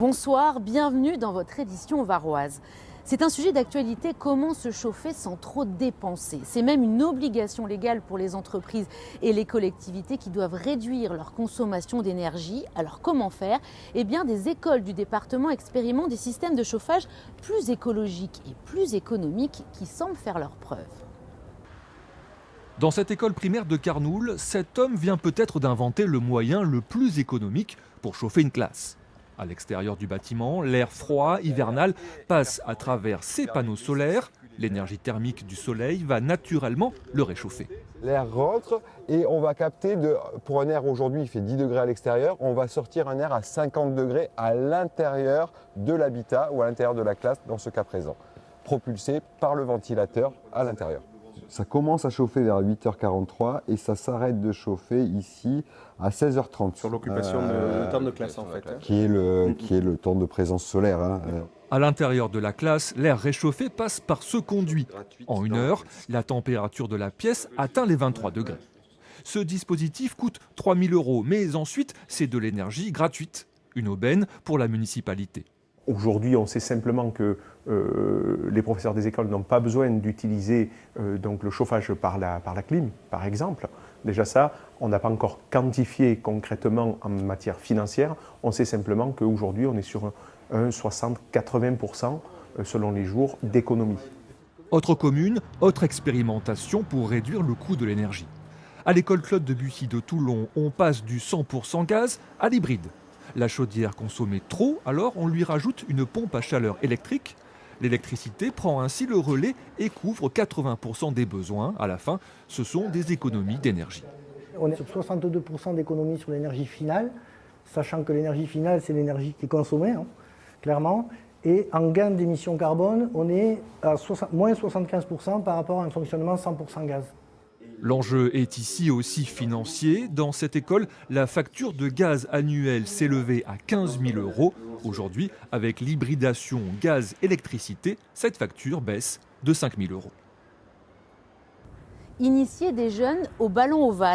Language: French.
Bonsoir, bienvenue dans votre édition varoise. C'est un sujet d'actualité, comment se chauffer sans trop dépenser. C'est même une obligation légale pour les entreprises et les collectivités qui doivent réduire leur consommation d'énergie. Alors comment faire? Eh bien, des écoles du département expérimentent des systèmes de chauffage plus écologiques et plus économiques qui semblent faire leurs preuves. Dans cette école primaire de Carnoul, cet homme vient peut-être d'inventer le moyen le plus économique pour chauffer une classe. À l'extérieur du bâtiment, l'air froid, hivernal, passe à travers ces panneaux solaires. L'énergie thermique du soleil va naturellement le réchauffer. L'air rentre et on va capter, pour un air aujourd'hui il fait 10 degrés à l'extérieur, on va sortir un air à 50 degrés à l'intérieur de l'habitat ou à l'intérieur de la classe dans ce cas présent, propulsé par le ventilateur à l'intérieur. Ça commence à chauffer vers 8h43 et ça s'arrête de chauffer ici à 16h30. Sur l'occupation de temps de classe en fait. Qui est le temps de présence solaire. À l'intérieur de la classe, l'air réchauffé passe par ce conduit. En 1 heure, la température de la pièce atteint les 23 degrés. Ce dispositif coûte 3 000 €, mais ensuite c'est de l'énergie gratuite. Une aubaine pour la municipalité. Aujourd'hui, on sait simplement que les professeurs des écoles n'ont pas besoin d'utiliser donc le chauffage par la clim, par exemple. Déjà ça, on n'a pas encore quantifié concrètement en matière financière. On sait simplement qu'aujourd'hui, on est sur un 60-80% selon les jours d'économie. Autre commune, autre expérimentation pour réduire le coût de l'énergie. À l'école Claude Debussy de Toulon, on passe du 100% gaz à l'hybride. La chaudière consommait trop, alors on lui rajoute une pompe à chaleur électrique. L'électricité prend ainsi le relais et couvre 80% des besoins. À la fin, ce sont des économies d'énergie. On est sur 62% d'économie sur l'énergie finale, sachant que l'énergie finale, c'est l'énergie qui est consommée, clairement. Et en gain d'émissions carbone, on est à moins 75% par rapport à un fonctionnement 100% gaz. L'enjeu est ici aussi financier. Dans cette école, la facture de gaz annuelle s'élevait à 15 000 €. Aujourd'hui, avec l'hybridation gaz-électricité, cette facture baisse de 5 000 €. Initier des jeunes au ballon ovale.